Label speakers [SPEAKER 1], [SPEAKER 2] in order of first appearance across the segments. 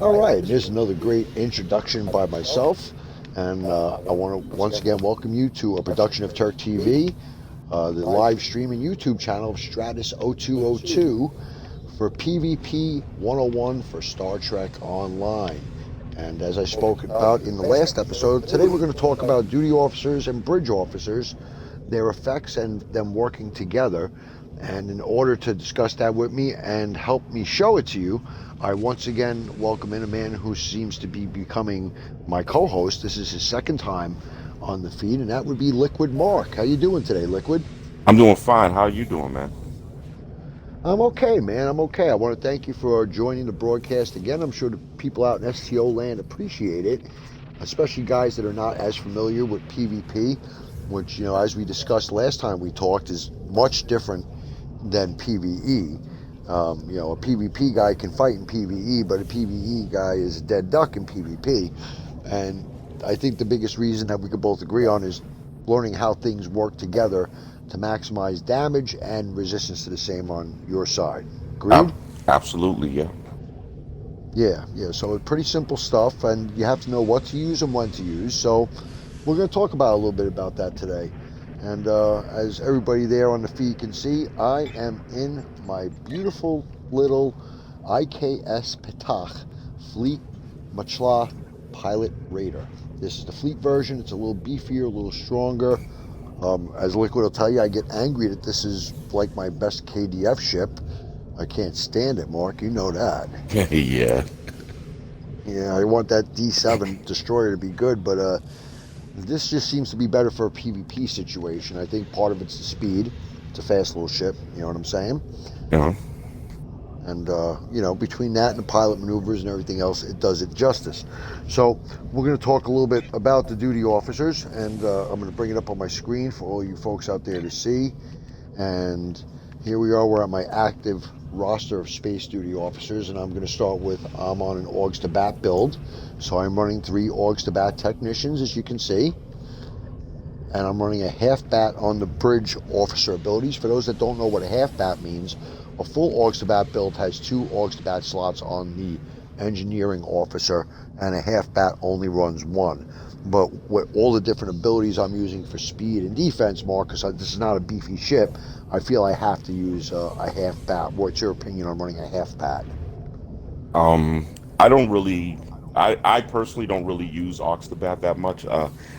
[SPEAKER 1] All right, here's another great introduction by myself, and I want to once again welcome you to a production of Turk TV, the live stream and YouTube channel of Stratus 0202 for PvP 101 for Star Trek Online. And as I spoke about in the last episode, today we're going to talk about duty officers and bridge officers, their effects, and them working together. And in order to discuss that with me and help me show it to you, I once again welcome in a man who seems to be becoming my co-host. This is his second time on the feed, and that would be Liquid Mark. How you doing today, Liquid?
[SPEAKER 2] I'm doing fine. How are you doing, man?
[SPEAKER 1] I'm okay, man. I'm okay. I want to thank you for joining the broadcast again. I'm sure the people out in STO land appreciate it, especially guys that are not as familiar with PvP, which, you know, as we discussed last time we talked, is much different than PvE. A PvP guy can fight in PvE, but a PvE guy is a dead duck in PvP. And I think the biggest reason that we could both agree on is learning how things work together to maximize damage and resistance to the same on your side. Agreed?
[SPEAKER 2] Ab- Absolutely, yeah.
[SPEAKER 1] Yeah. So it's pretty simple stuff, and you have to know what to use and when to use. So we're going to talk about a little bit about that today. And as everybody there on the feed can see, I am in my beautiful little IKS Petach Fleet Machla Pilot Raider. This is the fleet version. It's a little beefier, a little stronger. As Liquid will tell you, I get angry that this is like my best KDF ship. I can't stand it, Mark. You know that.
[SPEAKER 2] Yeah.
[SPEAKER 1] Yeah, I want that D7 destroyer to be good, but this just seems to be better for a PvP situation. I think part of it's the speed. It's a fast little ship, you know what I'm saying?
[SPEAKER 2] Yeah.
[SPEAKER 1] And, between that and the pilot maneuvers and everything else, it does it justice. So we're going to talk a little bit about the duty officers, and I'm going to bring it up on my screen for all you folks out there to see. And here we are. We're at my active roster of space duty officers, and I'm going to start with, I'm on an Augs to Bat build. So I'm running 3 Augs to Bat technicians, as you can see. And I'm running a half bat on the bridge officer abilities. For those that don't know what a half bat means, a full Augs to Bat build has 2 Augs to Bat slots on the engineering officer, and a half bat only runs 1. But with all the different abilities I'm using for speed and defense, Mark, because this is not a beefy ship, I feel I have to use a half bat. What's your opinion on running a half bat?
[SPEAKER 2] I don't really, I personally don't really use Oxtabat that much.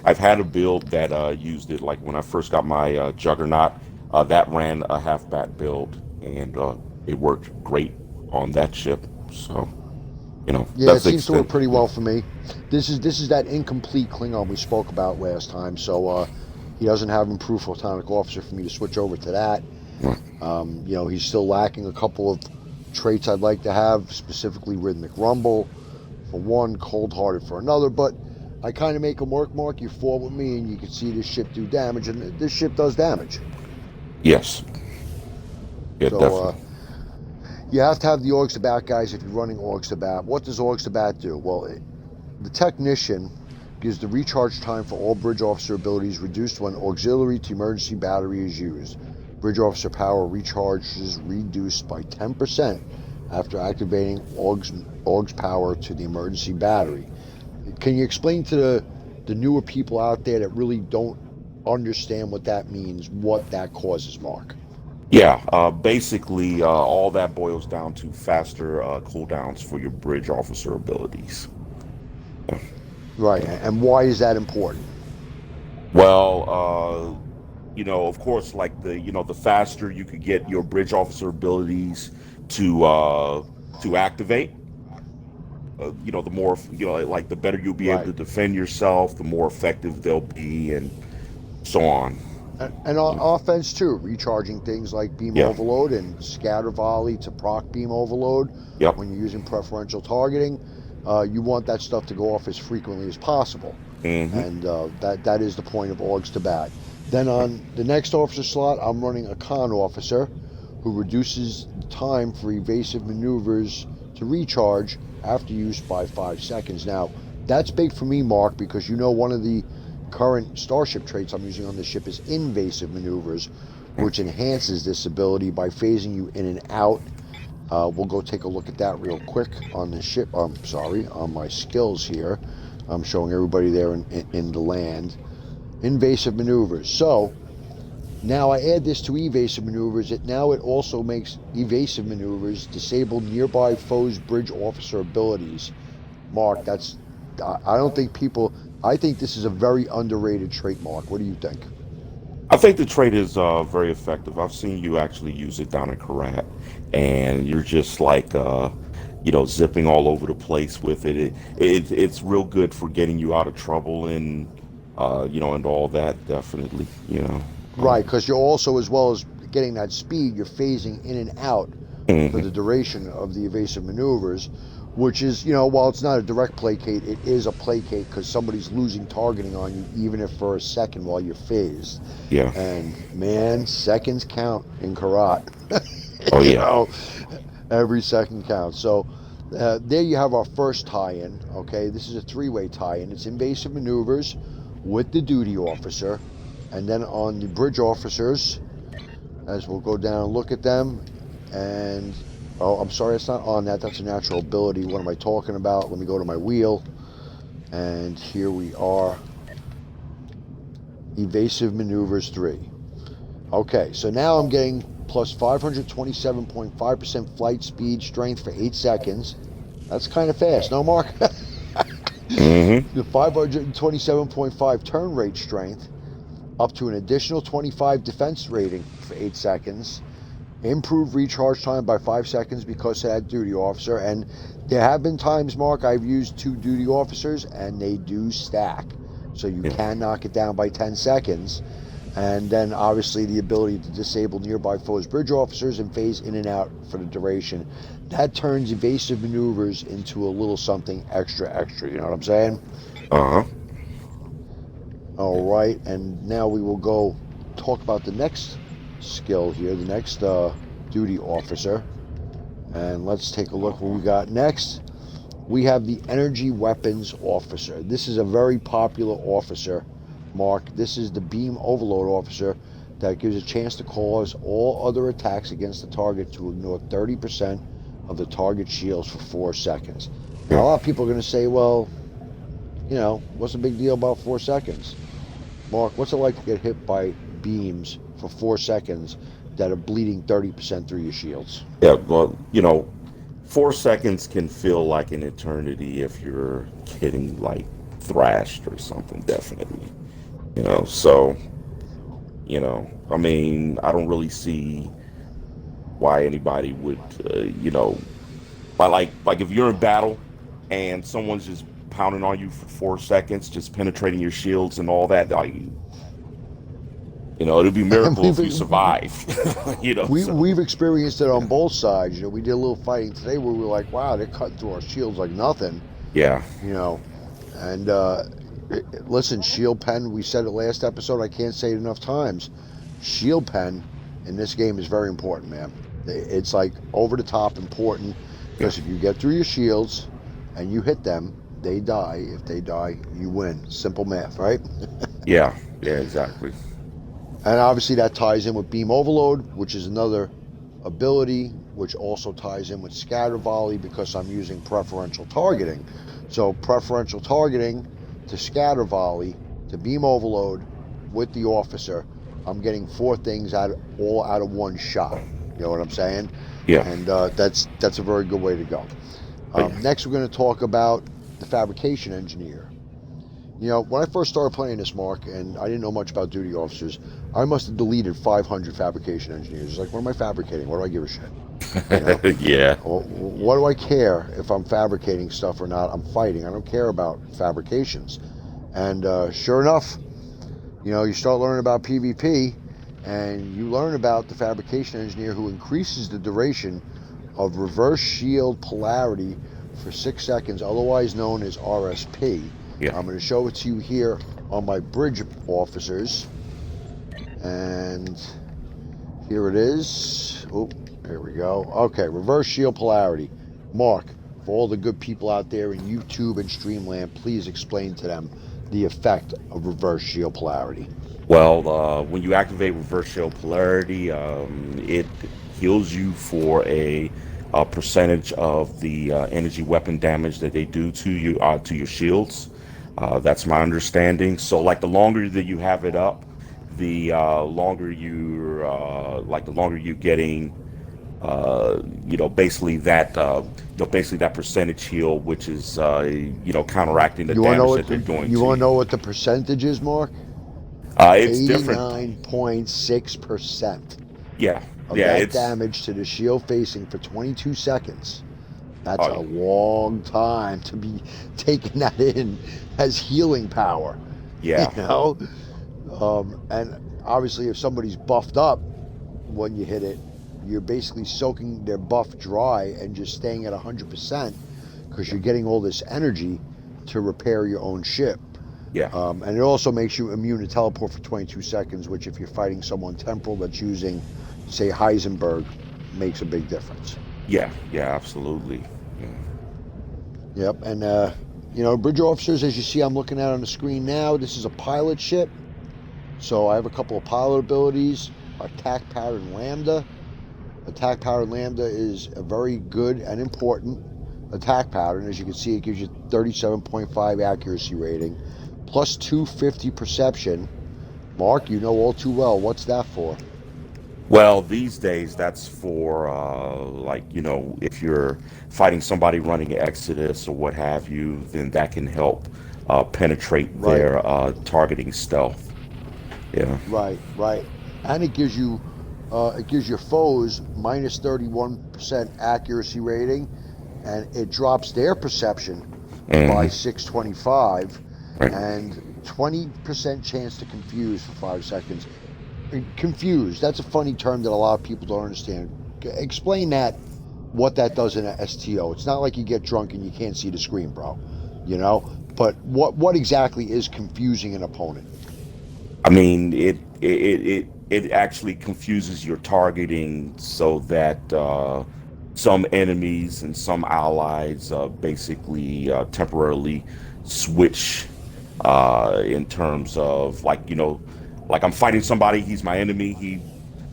[SPEAKER 2] I've had a build that used it, like when I first got my Juggernaut, that ran a half bat build, and it worked great on that ship. So,
[SPEAKER 1] Yeah, it
[SPEAKER 2] that's the
[SPEAKER 1] seems to work
[SPEAKER 2] extent.
[SPEAKER 1] pretty well for me. This is that incomplete Klingon we spoke about last time, so he doesn't have improved photonic officer for me to switch over to that.
[SPEAKER 2] Yeah.
[SPEAKER 1] He's still lacking a couple of traits I'd like to have, specifically rhythmic rumble for one, cold-hearted for another, but I kind of make him work, Mark. You fought with me, and you can see this ship do damage, and this ship does damage.
[SPEAKER 2] Yes. Yeah,
[SPEAKER 1] So
[SPEAKER 2] definitely.
[SPEAKER 1] you have to have the Augs to Bat guys if you're running Augs to Bat. What does Augs to Bat do? Well, the technician gives the recharge time for all bridge officer abilities reduced when auxiliary to emergency battery is used. Bridge officer power recharges reduced by 10% after activating Augs power to the emergency battery. Can you explain to the newer people out there that really don't understand what that means, what that causes, Mark?
[SPEAKER 2] Yeah, basically, all that boils down to faster cooldowns for your bridge officer abilities.
[SPEAKER 1] Right, and why is that important?
[SPEAKER 2] Well, of course, like the faster you could get your bridge officer abilities to activate, the more, like the better you'll be able
[SPEAKER 1] Right.
[SPEAKER 2] to defend yourself, the more effective they'll be, and so on.
[SPEAKER 1] And offense too, recharging things like beam
[SPEAKER 2] Yeah.
[SPEAKER 1] overload and scatter volley to proc beam overload.
[SPEAKER 2] Yep.
[SPEAKER 1] When you're using preferential targeting, you want that stuff to go off as frequently as possible,
[SPEAKER 2] Hmm.
[SPEAKER 1] and that is the point of Augs to Bat. Then on the next officer slot, I'm running a con officer who reduces the time for evasive maneuvers to recharge after use by 5 seconds. Now, that's big for me, Mark, because one of the current starship traits I'm using on this ship is invasive maneuvers, which enhances this ability by phasing you in and out We'll go take a look at that real quick on the ship. Sorry, on my skills here. I'm showing everybody there in the land. Invasive maneuvers. So now I add this to evasive maneuvers. It also makes evasive maneuvers disable nearby foes' bridge officer abilities. Mark, I don't think people. I think this is a very underrated trait, Mark. What do you think?
[SPEAKER 2] I think the trait is very effective. I've seen you actually use it down in Ker'rat, and you're just like, zipping all over the place with it. It's real good for getting you out of trouble and all that. Definitely,
[SPEAKER 1] Right, because you're also, as well as getting that speed, you're phasing in and out for
[SPEAKER 2] hmm
[SPEAKER 1] the duration of the evasive maneuvers, which is, while it's not a direct placate, it is a placate because somebody's losing targeting on you, even if for a second while you're phased.
[SPEAKER 2] Yeah.
[SPEAKER 1] And man, seconds count in Karat.
[SPEAKER 2] Oh
[SPEAKER 1] you
[SPEAKER 2] yeah.
[SPEAKER 1] know, every second counts. So there you have our first tie-in. Okay, this is a three-way tie-in. It's invasive maneuvers with the duty officer, and then on the bridge officers, as we'll go down and look at them. And oh, I'm sorry, it's not on that. That's a natural ability. What am I talking about? Let me go to my wheel, and here we are. Evasive maneuvers 3. Okay, so now I'm getting plus 527.5% flight speed strength for 8 seconds. That's kind of fast, no, Mark?
[SPEAKER 2] hmm
[SPEAKER 1] The 527.5 turn rate strength, up to an additional 25 defense rating for 8 seconds. Improved recharge time by 5 seconds because of that duty officer. And there have been times, Mark, I've used 2 duty officers and they do stack. So you
[SPEAKER 2] Yeah.
[SPEAKER 1] can knock it down by 10 seconds. And then obviously the ability to disable nearby foes' bridge officers and phase in and out for the duration. That turns evasive maneuvers into a little something extra, extra. You know what I'm saying?
[SPEAKER 2] Uh huh.
[SPEAKER 1] All right. And now we will go talk about the next skill here, the next duty officer. And let's take a look what we got next. We have the energy weapons officer. This is a very popular officer, Mark. This is the beam overload officer that gives a chance to cause all other attacks against the target to ignore 30% of the target shields for 4 seconds. Now, a
[SPEAKER 2] Yeah.
[SPEAKER 1] lot of people are going to say, well, what's the big deal about 4 seconds? Mark, what's it like to get hit by beams for 4 seconds that are bleeding 30% through your shields?
[SPEAKER 2] Yeah. Well, 4 seconds can feel like an eternity if you're getting like thrashed or something. Definitely. So I mean, I don't really see why anybody would, by like if you're in battle and someone's just pounding on you for 4 seconds, just penetrating your shields and all that, like, it'd be a
[SPEAKER 1] And
[SPEAKER 2] miracle if you survive. So
[SPEAKER 1] we've experienced it on both sides. We did a little fighting today where we were like, wow, they're cutting through our shields like nothing.
[SPEAKER 2] yeah,
[SPEAKER 1] You know, and listen, shield pen. We said it last episode. I can't say it enough times. Shield pen in this game is very important, man. It's like over the top important
[SPEAKER 2] yeah,
[SPEAKER 1] because if you get through your shields and you hit them, they die. If they die, you win. Simple math, right?
[SPEAKER 2] yeah, yeah, exactly.
[SPEAKER 1] And obviously that ties in with beam overload, which is another ability, which also ties in with scatter volley because I'm using preferential targeting. So preferential targeting to scatter volley to beam overload with the officer, I'm getting 4 things all out of one shot. You know what I'm saying?
[SPEAKER 2] Yeah,
[SPEAKER 1] And that's a very good way to go.
[SPEAKER 2] but yeah,
[SPEAKER 1] Next, we're going to talk about the fabrication engineer. When I first started playing this, Mark, and I didn't know much about duty officers, I must have deleted 500 fabrication engineers. It's like, what am I fabricating? What do I give a shit? You know,
[SPEAKER 2] yeah,
[SPEAKER 1] what do I care if I'm fabricating stuff or not? I'm fighting. I don't care about fabrications. And sure enough, you start learning about PvP, and you learn about the fabrication engineer who increases the duration of reverse shield polarity for 6 seconds, otherwise known as RSP.
[SPEAKER 2] yeah.
[SPEAKER 1] I'm going to show it to you here on my bridge officers. And here it is. Oh, there we go. Okay, reverse shield polarity. Mark, for all the good people out there in YouTube and Streamland, please explain to them the effect of reverse shield polarity.
[SPEAKER 2] Well, when you activate reverse shield polarity, it heals you for a a percentage of the energy weapon damage that they do to your shields. That's my understanding. So like the longer that you have it up, the the longer you're getting basically that percentage heal, which is counteracting the
[SPEAKER 1] You want to know
[SPEAKER 2] damage
[SPEAKER 1] what
[SPEAKER 2] that they're doing
[SPEAKER 1] you
[SPEAKER 2] to
[SPEAKER 1] want to
[SPEAKER 2] you.
[SPEAKER 1] know what the percentage is, Mark?
[SPEAKER 2] It's different.
[SPEAKER 1] 89.6%
[SPEAKER 2] Yeah,
[SPEAKER 1] of
[SPEAKER 2] yeah,
[SPEAKER 1] that
[SPEAKER 2] it's
[SPEAKER 1] damage to the shield facing for 22 seconds. That's
[SPEAKER 2] oh
[SPEAKER 1] a
[SPEAKER 2] yeah,
[SPEAKER 1] long time to be taking that in as healing power, you
[SPEAKER 2] yeah,
[SPEAKER 1] know? And obviously, if somebody's buffed up when you hit it, you're basically soaking their buff dry and just staying at 100% because
[SPEAKER 2] yeah,
[SPEAKER 1] you're getting all this energy to repair your own ship.
[SPEAKER 2] yeah,
[SPEAKER 1] And it also makes you immune to teleport for 22 seconds, which, if you're fighting someone temporal that's using, say, Heisenberg, makes a big difference.
[SPEAKER 2] yeah, absolutely. Yeah.
[SPEAKER 1] Yep. And, bridge officers, as you see, I'm looking at on the screen now, this is a pilot ship. So I have a couple of pilot abilities. Attack pattern Lambda. Attack pattern Lambda is a very good and important attack pattern. As you can see, it gives you 37.5 accuracy rating, plus 250 perception. Mark, you know all too well. What's that for?
[SPEAKER 2] Well, these days that's for if you're fighting somebody running Exodus or what have you, then that can help penetrate
[SPEAKER 1] Right,
[SPEAKER 2] their targeting stealth. Yeah.
[SPEAKER 1] right. And it gives your foes minus 31% accuracy rating, and it drops their perception by
[SPEAKER 2] Hmm.
[SPEAKER 1] 625,
[SPEAKER 2] Right.
[SPEAKER 1] and 20% chance to confuse for 5 seconds. Confused. That's a funny term that a lot of people don't understand. Explain that. What that does in a STO. It's not like you get drunk and you can't see the screen, bro. You know. But what exactly is confusing an opponent?
[SPEAKER 2] I mean, it actually confuses your targeting so that some enemies and some allies basically temporarily switch in terms of like I'm fighting somebody, he's my enemy, he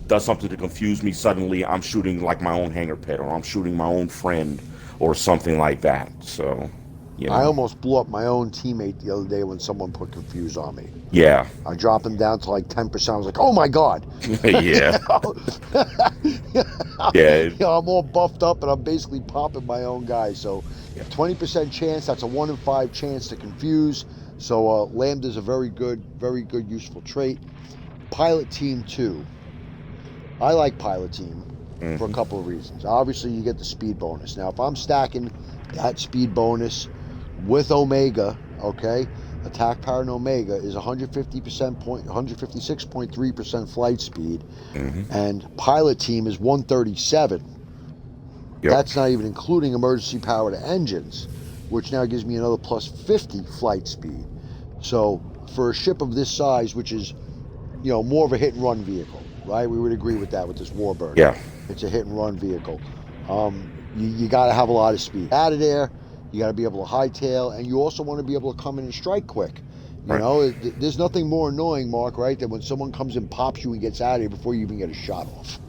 [SPEAKER 2] does something to confuse me. Suddenly, I'm shooting like my own hangar pet, or I'm shooting my own friend, or something like that. So, you
[SPEAKER 1] I
[SPEAKER 2] know,
[SPEAKER 1] almost blew up my own teammate the other day when someone put confuse on me.
[SPEAKER 2] yeah,
[SPEAKER 1] I dropped him down to like 10%. I was like, oh my God.
[SPEAKER 2] yeah, yeah,
[SPEAKER 1] I'm all buffed up and I'm basically popping my own guy. So
[SPEAKER 2] yeah,
[SPEAKER 1] 20% chance, that's a 1 in 5 chance to confuse. So Lambda's a very good, useful trait. Pilot Team 2. I like Pilot Team for a
[SPEAKER 2] hmm,
[SPEAKER 1] couple of reasons. Obviously, you get the speed bonus. Now, if I'm stacking that speed bonus with Omega, okay, attack power in Omega is 156.3% flight speed,
[SPEAKER 2] hmm,
[SPEAKER 1] and Pilot Team is 137.
[SPEAKER 2] yep,
[SPEAKER 1] That's not even including emergency power to engines, which now gives me another plus 50 flight speed. So for a ship of this size, which is more of a hit and run vehicle, right? We would agree with that with this Warbird.
[SPEAKER 2] yeah,
[SPEAKER 1] It's a hit and run vehicle. You got to have a lot of speed out of there. You got to be able to hightail, and you also want to be able to come in and strike quick.
[SPEAKER 2] right.
[SPEAKER 1] There's nothing more annoying, Mark, right, than when someone comes and pops you and gets out of here before you even get a shot off.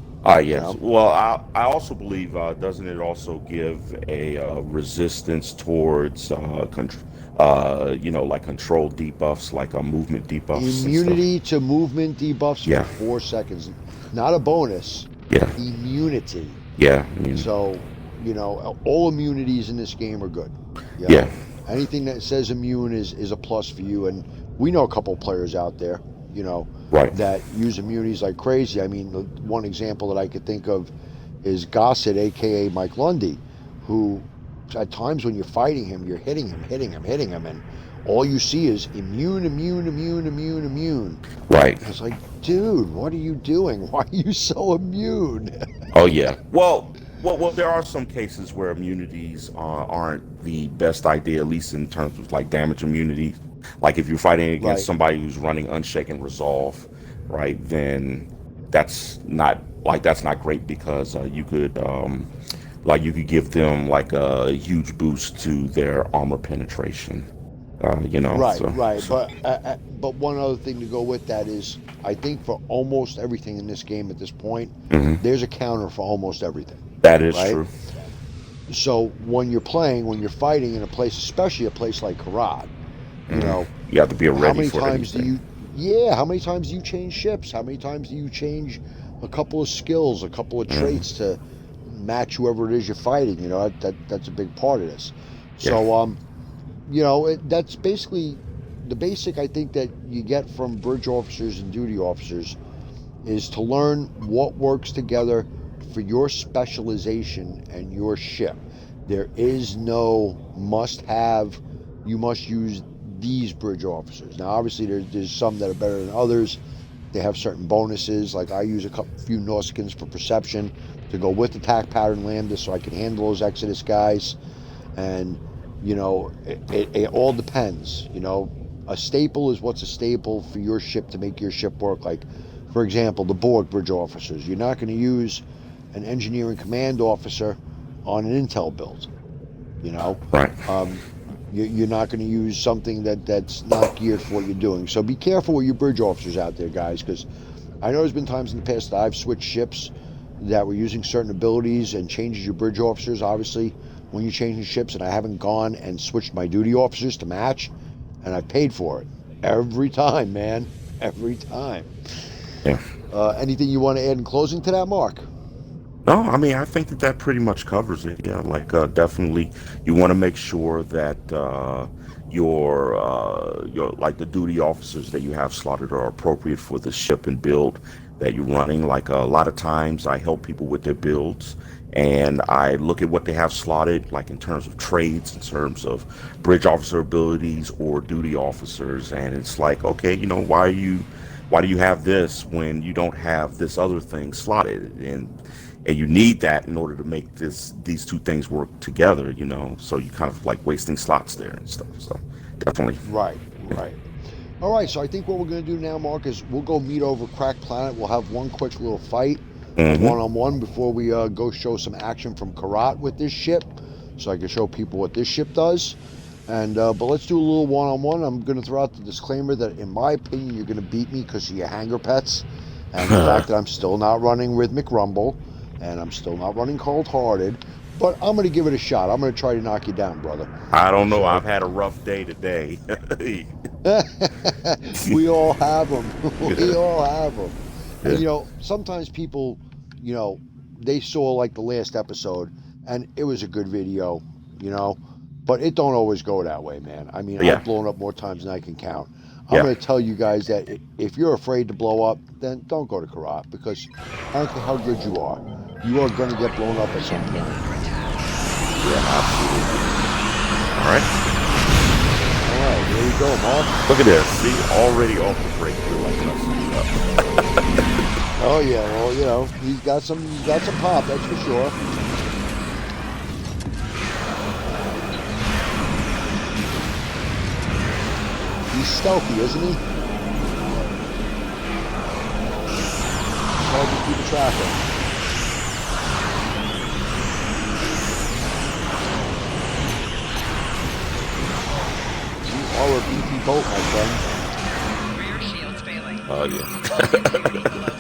[SPEAKER 1] You
[SPEAKER 2] Yes.
[SPEAKER 1] know,
[SPEAKER 2] Well, I also believe, doesn't it also give a resistance towards like control debuffs, like movement debuffs and stuff?
[SPEAKER 1] immunity to movement debuffs for
[SPEAKER 2] Yeah,
[SPEAKER 1] 4 seconds, not a bonus.
[SPEAKER 2] yeah,
[SPEAKER 1] Immunity.
[SPEAKER 2] yeah. I mean,
[SPEAKER 1] So, all immunities in this game are good.
[SPEAKER 2] yeah,
[SPEAKER 1] Anything that says immune is a plus for you. And we know a couple players out there, you know,
[SPEAKER 2] right.
[SPEAKER 1] that use immunities like crazy. I mean, the one example that I could think of is Gossett, aka Mike Lundy, who at times when you're fighting him, you're hitting him, and all you see is immune, immune, immune, immune, immune.
[SPEAKER 2] Right.
[SPEAKER 1] And it's like, dude, what are you doing? Why are you so immune?
[SPEAKER 2] Oh yeah. Well. There are some cases where immunities aren't the best idea, at least in terms of like damage immunity. Like if you're fighting against
[SPEAKER 1] Right.
[SPEAKER 2] somebody who's running Unshaken Resolve, right? Then that's not great because you could give them like a huge boost to their armor penetration.
[SPEAKER 1] Right,
[SPEAKER 2] So
[SPEAKER 1] right.
[SPEAKER 2] so.
[SPEAKER 1] But one other thing to go with that is, I think for almost everything in this game at this point,
[SPEAKER 2] Hmm.
[SPEAKER 1] there's a counter for almost everything.
[SPEAKER 2] That is
[SPEAKER 1] right?
[SPEAKER 2] true.
[SPEAKER 1] So when you're playing, when you're fighting in a place, especially a place like Ker'rat, you
[SPEAKER 2] Mm.
[SPEAKER 1] know,
[SPEAKER 2] You have to be
[SPEAKER 1] how
[SPEAKER 2] ready
[SPEAKER 1] many
[SPEAKER 2] for
[SPEAKER 1] times do
[SPEAKER 2] anything.
[SPEAKER 1] you, yeah, how many times do you change ships? How many times do you change a couple of skills, a couple of
[SPEAKER 2] Mm.
[SPEAKER 1] traits to match whoever it is you're fighting? You know, that's a big part of this.
[SPEAKER 2] Yeah.
[SPEAKER 1] So, that's basically the basic I think that you get from bridge officers and duty officers is to learn what works together for your specialization and your ship. There is no must have, you must use these bridge officers. Now, obviously, there's some that are better than others. They have certain bonuses. Like I use few Nausikins for perception to go with attack pattern lambda so I can handle those Exodus guys. And, it all depends. A staple is what's a staple for your ship to make your ship work. Like, for example, the Borg bridge officers. You're not going to use an engineering command officer on an intel build. You know,
[SPEAKER 2] Right.
[SPEAKER 1] um, you're not going to use something that's not geared for what you're doing. So be careful with your bridge officers out there, guys, because I know there's been times in the past that I've switched ships that were using certain abilities and changes your bridge officers. Obviously, when you're changing ships, and I haven't gone and switched my duty officers to match, and I paid for it every time, man, every time.
[SPEAKER 2] Yeah.
[SPEAKER 1] Anything you want to add in closing to that, Mark?
[SPEAKER 2] No, I mean, I think that that pretty much covers it. Yeah, like definitely, you want to make sure that your like the duty officers that you have slotted are appropriate for the ship and build that you're running. Like a lot of times, I help people with their builds, and I look at what they have slotted, like in terms of trades, in terms of bridge officer abilities or duty officers, and it's like, okay, why do you have this when you don't have this other thing slotted? And you need that in order to make these two things work together, so you kind of like wasting slots there and stuff. So definitely.
[SPEAKER 1] Right, right. All right, so I think what we're going to do now, Mark, is we'll go meet over Crack Planet. We'll have one quick little fight, a
[SPEAKER 2] Mm-hmm.
[SPEAKER 1] one-on-one, before we go show some action from Ker'rat with this ship, so I can show people what this ship does. And but let's do a little one-on-one. I'm going to throw out the disclaimer that, in my opinion, you're going to beat me because of your hanger pets, and the fact that I'm still not running Rhythmic Rumble, and I'm still not running Cold Hearted. But I'm going to give it a shot. I'm going to try to knock you down, brother.
[SPEAKER 2] I don't know.
[SPEAKER 1] So
[SPEAKER 2] I've had a rough day today.
[SPEAKER 1] we all have them. We all have them. And
[SPEAKER 2] Yeah.
[SPEAKER 1] sometimes people, you know, they saw like the last episode, and it was a good video, you know, but it don't always go that way, man. I mean, I've
[SPEAKER 2] Yeah.
[SPEAKER 1] blown up more times than I can count. I'm
[SPEAKER 2] Yeah.
[SPEAKER 1] going to tell you guys that if you're afraid to blow up, then don't go to Karat, because I don't care how good you are going to get blown up at some point.
[SPEAKER 2] Yeah. Absolutely. All right.
[SPEAKER 1] All right, here we go, Mark.
[SPEAKER 2] Look at this. See, already off the break. You're like messing up.
[SPEAKER 1] Oh yeah, well, he's got some pop, that's for sure. He's stealthy, isn't he? Hard to keep a track of. You are a beefy boat, my friend.
[SPEAKER 3] Rear shields failing.
[SPEAKER 2] Oh
[SPEAKER 3] Integrity
[SPEAKER 2] yeah.
[SPEAKER 3] below 50%.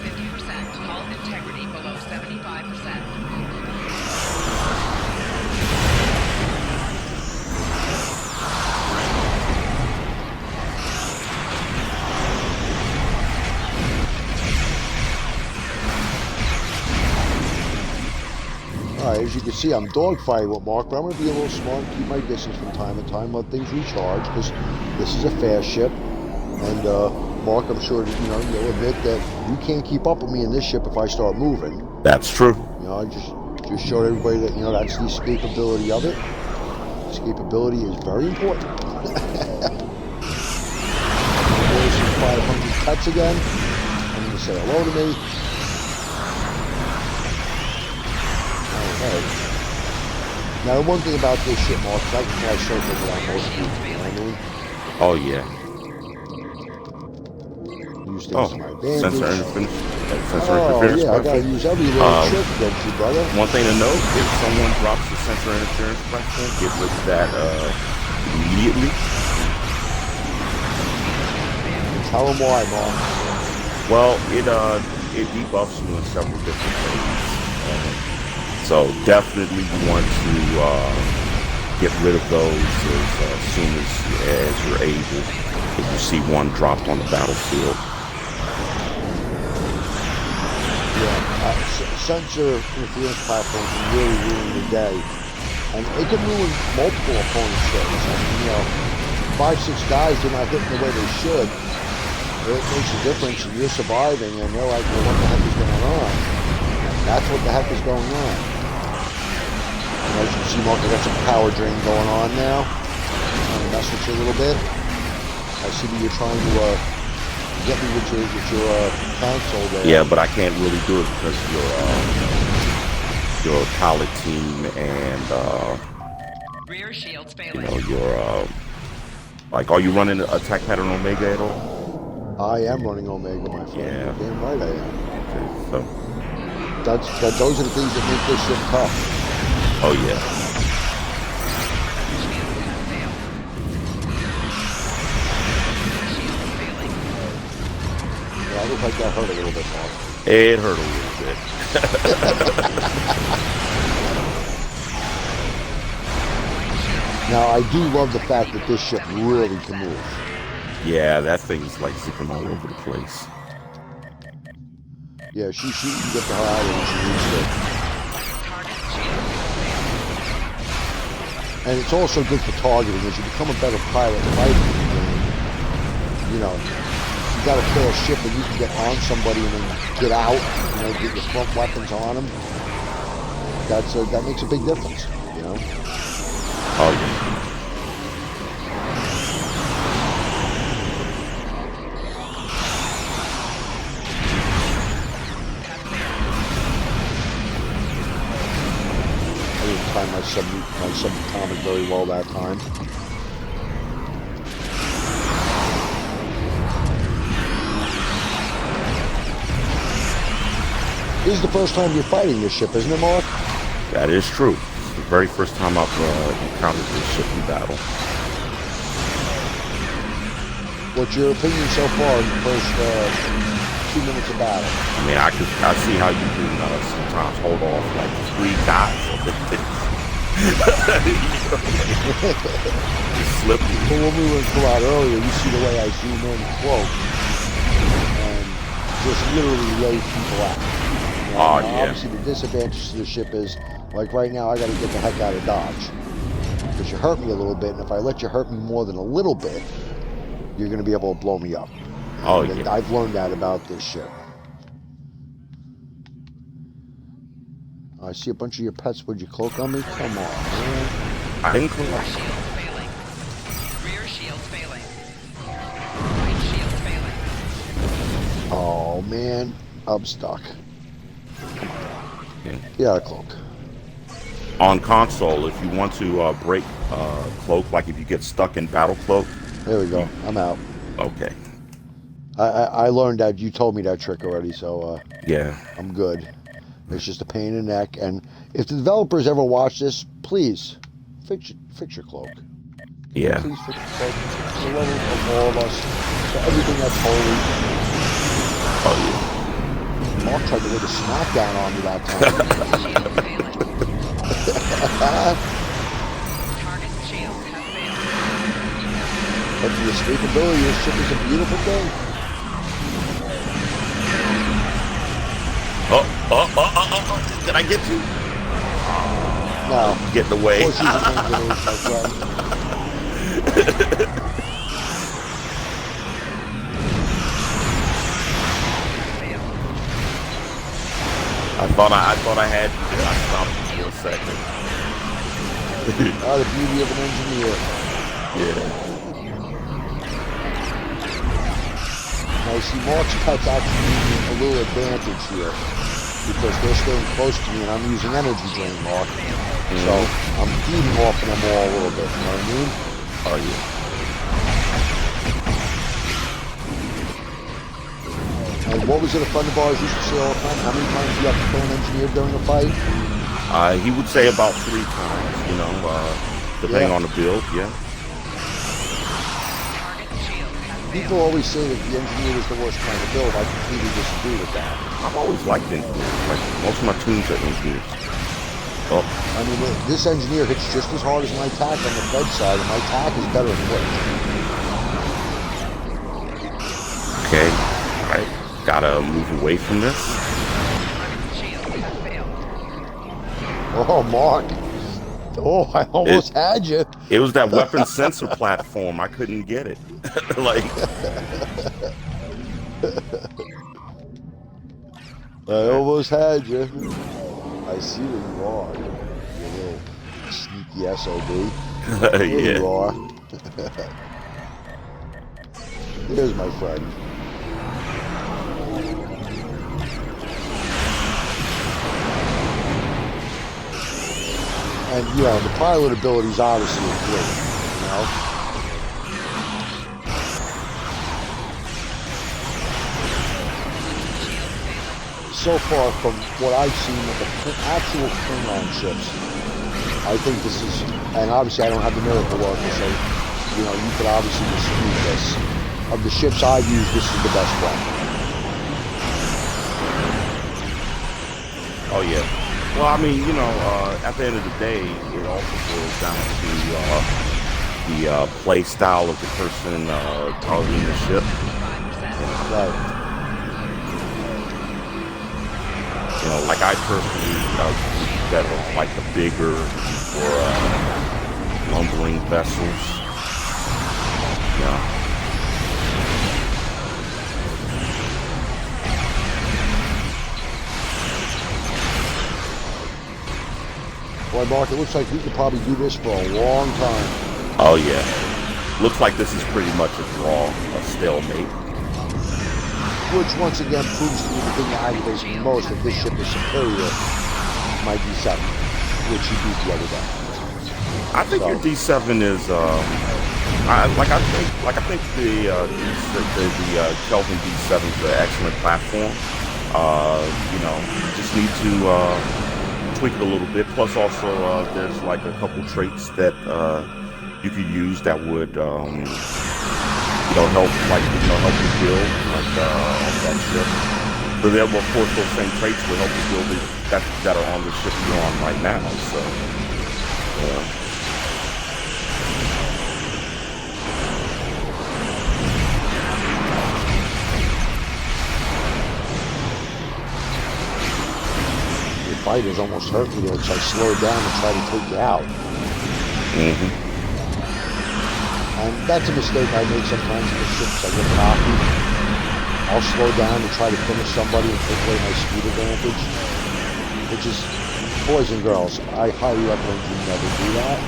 [SPEAKER 3] Hull integrity below 75%.
[SPEAKER 1] All right, as you can see, I'm dogfighting with Mark, but I'm going to be a little smart and keep my distance from time to time, let things recharge, because this is a fast ship. And Mark, I'm sure that, you'll admit that you can't keep up with me in this ship if I start moving.
[SPEAKER 2] That's true.
[SPEAKER 1] I just showed everybody that, that's the escapability of it. Escapability is very important. There's some 500 pets again. I'm going to say hello to me. Alright. Now, the one thing about this ship, Mark, is I can fly circles around most people, you know what I mean?
[SPEAKER 2] Oh yeah.
[SPEAKER 1] Use things
[SPEAKER 2] Oh,
[SPEAKER 1] to my
[SPEAKER 2] sensor
[SPEAKER 1] advantage.
[SPEAKER 2] interference. Sensor
[SPEAKER 1] Oh,
[SPEAKER 2] interference
[SPEAKER 1] yeah, I gotta
[SPEAKER 2] platform.
[SPEAKER 1] use every little trick against you, brother.
[SPEAKER 2] One thing to note: if someone drops the sensor interference platform, get rid of that immediately.
[SPEAKER 1] Tell them why, Mark.
[SPEAKER 2] Well, it debuffs you in several different ways. So definitely you want to get rid of those as soon as you're able. If you see one dropped on the battlefield.
[SPEAKER 1] Yeah, sensor interference platform can really ruin your day, and it can ruin multiple opponents' days. I mean, 5, 6 guys are not hitting the way they should. It makes a difference, and you're surviving, and they're like, well, what the heck is going on? And that's what the heck is going on. And as you can see, Mark, I got some power drain going on now. I'm trying to mess with you a little bit. I see that you're trying to get me with your console there.
[SPEAKER 2] Yeah, but I can't really do it because your pilot team and
[SPEAKER 3] Rear shields
[SPEAKER 2] you
[SPEAKER 3] failing.
[SPEAKER 2] know your like, are you running attack pattern Omega at all?
[SPEAKER 1] I am running Omega, my friend.
[SPEAKER 2] Yeah.
[SPEAKER 1] You're damn right I am.
[SPEAKER 2] Okay, so
[SPEAKER 1] Those are the things that make this ship tough.
[SPEAKER 2] oh yeah.
[SPEAKER 1] Yeah, I look like that hurt a little bit, Mark.
[SPEAKER 2] It hurt a little bit.
[SPEAKER 1] Now, I do love the fact that this ship really can move.
[SPEAKER 2] Yeah, that thing's like zipping all over the place.
[SPEAKER 1] Yeah, she can get the hell out of it when she needs to. And it's also good for targeting. As you become a better pilot fighting in the game, you got to play a ship and you can get on somebody and then get out, get your front weapons on them. That makes a big difference,
[SPEAKER 2] Oh yeah.
[SPEAKER 1] I didn't time my subatomic very well that time. This is the first time you're fighting this ship, isn't it, Mark?
[SPEAKER 2] That is true. It's the very first time I've encountered this ship in battle.
[SPEAKER 1] What's your opinion so far in the first 2 minutes of battle?
[SPEAKER 2] I mean, I see how you can sometimes hold off like 3 dots of the things. Just slip.
[SPEAKER 1] Well, when we were in Ker'rat earlier, you see the way I zoom in close and just literally lay people out.
[SPEAKER 2] Oh, yeah.
[SPEAKER 1] Obviously, the disadvantage to the ship is, like right now, I got to get the heck out of Dodge. Because you hurt me a little bit, and if I let you hurt me more than a little bit, you're going to be able to blow me up.
[SPEAKER 2] Oh,
[SPEAKER 1] And
[SPEAKER 2] yeah.
[SPEAKER 1] I've learned that about this ship. I see a bunch of your pets. Would you cloak on me? Come on, man.
[SPEAKER 2] I didn't clear.
[SPEAKER 3] Shields failing. Rear shields failing. Right shields failing.
[SPEAKER 1] Oh, man. I'm stuck.
[SPEAKER 2] Yeah.
[SPEAKER 1] Get out of cloak.
[SPEAKER 2] On console, if you want to break cloak, like if you get stuck in battle cloak.
[SPEAKER 1] There we go. I'm out.
[SPEAKER 2] Okay.
[SPEAKER 1] I learned that. You told me that trick already, so
[SPEAKER 2] Yeah.
[SPEAKER 1] I'm good. It's just a pain in the neck. And if the developers ever watch this, please fix your cloak.
[SPEAKER 2] Yeah.
[SPEAKER 1] Please fix your cloak. For the love of all of us. For everything that's holy.
[SPEAKER 2] Oh yeah.
[SPEAKER 1] Mark tried to lay the smackdown on me that time.
[SPEAKER 3] Shields failing. Target shields have failed.
[SPEAKER 1] But the escapability of this ship is a beautiful thing.
[SPEAKER 2] Oh. Did I get you?
[SPEAKER 1] No.
[SPEAKER 2] Get in the way.
[SPEAKER 1] Of course he's a hand grenade, my friend.
[SPEAKER 2] I thought I had you there. I stopped for a second.
[SPEAKER 1] The beauty of an engineer.
[SPEAKER 2] Yeah.
[SPEAKER 1] Now you see, Mark's pets actually give me a little advantage here because they're staying close to me and I'm using energy drain, Mark. So I'm feeding off of them all a little bit, you know what I mean?
[SPEAKER 2] Oh yeah.
[SPEAKER 1] And what was it a friend of ours used to say all the time? How many times do you have to kill an engineer during a fight?
[SPEAKER 2] He would say about 3 times, depending on the build, yeah.
[SPEAKER 1] People always say that the engineer is the worst kind of build. I completely disagree with that.
[SPEAKER 2] I've always liked engineers. Like, most of my tunes are engineers. Oh,
[SPEAKER 1] I mean, this engineer hits just as hard as my tack on the Fed side, and my tack is better equipped.
[SPEAKER 2] okay. All right. Gotta move away from this.
[SPEAKER 3] Shields have failed.
[SPEAKER 1] Oh, Mark. Oh, I
[SPEAKER 2] It
[SPEAKER 1] almost had you.
[SPEAKER 2] it was that weapon sensor platform. I couldn't get it. Like,
[SPEAKER 1] I almost had you. I see where you are. You little sneaky SOB. There
[SPEAKER 2] yeah.
[SPEAKER 1] you are. There's my friend. And, you know, the pilot abilities obviously are great, you know? So far from what I've seen with the actual Klingon ships, I think this is, and obviously I don't have the miracle worker, so, you know, you could obviously dispute this. Of the ships I've used, this is the best one.
[SPEAKER 2] Oh yeah. Well, I mean, you know, at the end of the day, it also boils down to the play style of the person piloting the ship.
[SPEAKER 1] Right.
[SPEAKER 2] You know, like I personally better like the bigger or lumbering vessels. Yeah.
[SPEAKER 1] Boy, Mark, it looks like we could probably do this for a long time.
[SPEAKER 2] Oh yeah. Looks like this is pretty much a draw, a stalemate.
[SPEAKER 1] Which, once again, proves to me the thing that aggravates me most, that this ship is superior to my D7, which he beat the other day.
[SPEAKER 2] I think your D7 is, I think the Kelvin D7 is an excellent platform. You know, you just need to tweak it a little bit. Plus, also, there's like a couple traits that you could use that would, you know, help you build like on that ship. But then, well, of course, those same traits will help you build that are on the ship you're on right now. So, yeah.
[SPEAKER 1] The fighters almost hurt me there, so I slowed down and tried to take you out.
[SPEAKER 2] Mm-hmm.
[SPEAKER 1] And that's a mistake I make sometimes in the ships. I get cocky. I'll slow down and try to finish somebody and take away my speed advantage. Which is, boys and girls, I highly recommend you never do that.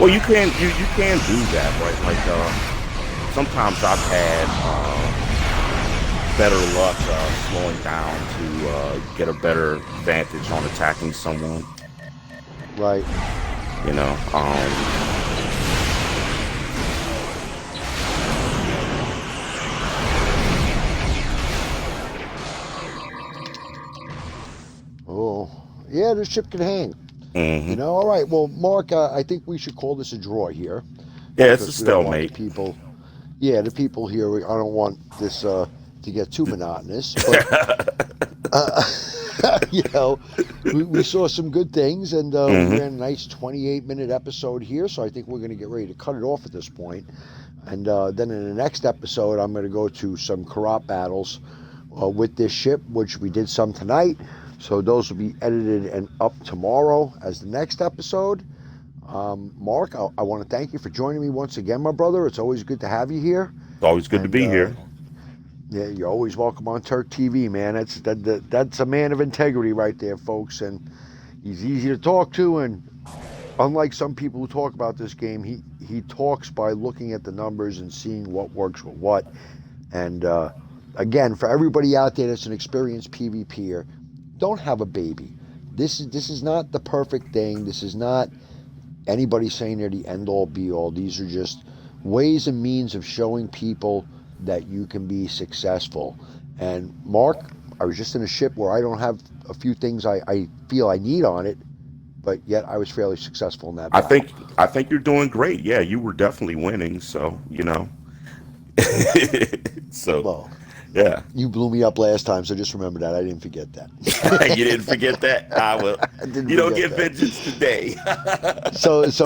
[SPEAKER 2] Well, you can do that, right? Like sometimes I've had better luck slowing down to get a better advantage on attacking someone.
[SPEAKER 1] Right.
[SPEAKER 2] You know.
[SPEAKER 1] Oh, yeah, this ship can hang.
[SPEAKER 2] Mm-hmm.
[SPEAKER 1] You know, all right. Well, Mark, I think we should call this a draw here.
[SPEAKER 2] Yeah, it's a
[SPEAKER 1] Because we don't want the
[SPEAKER 2] stalemate.
[SPEAKER 1] people. Yeah, the people here. I don't want this to get too monotonous. But you know, we saw some good things, and we
[SPEAKER 2] Mm-hmm.
[SPEAKER 1] ran a nice 28-minute episode here. So I think we're going to get ready to cut it off at this point. And then in the next episode, I'm going to go to some Ker'rat battles with this ship, which we did some tonight. So those will be edited and up tomorrow as the next episode. Mark, I want to thank you for joining me once again, my brother. It's always good to have you here.
[SPEAKER 2] It's always good to
[SPEAKER 1] And
[SPEAKER 2] be here.
[SPEAKER 1] yeah, you're always welcome on Turk TV, man. That's a man of integrity right there, folks. And he's easy to talk to. And unlike some people who talk about this game, he talks by looking at the numbers and seeing what works with what. And again, for everybody out there that's an experienced PvPer, don't have a baby. This is not the perfect thing. This is not anybody saying they're the end all be all. These are just ways and means of showing people that you can be successful. And Mark, I was just in a ship where I don't have a few things I feel I need on it, but yet I was fairly successful in that
[SPEAKER 2] I
[SPEAKER 1] battle.
[SPEAKER 2] think you're doing great. Yeah, you were definitely winning. So you know. So
[SPEAKER 1] Well,
[SPEAKER 2] Yeah.
[SPEAKER 1] You blew me up last time, so just remember that. I didn't forget that.
[SPEAKER 2] You didn't forget that? I will.
[SPEAKER 1] I didn't
[SPEAKER 2] You don't
[SPEAKER 1] forget
[SPEAKER 2] get
[SPEAKER 1] that.
[SPEAKER 2] vengeance today.
[SPEAKER 1] So it's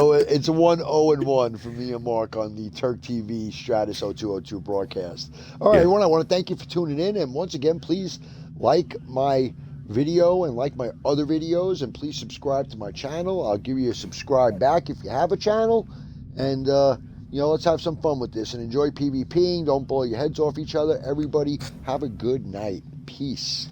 [SPEAKER 1] a 1-0-1 for me and Mark on the Turk TV Stratus 0202 broadcast. All right,
[SPEAKER 2] Yeah.
[SPEAKER 1] everyone, I want to thank you for tuning in. And once again, please like my video and like my other videos. And please subscribe to my channel. I'll give you a subscribe back if you have a channel. And, let's have some fun with this and enjoy PvPing. Don't blow your heads off each other. Everybody, have a good night. Peace.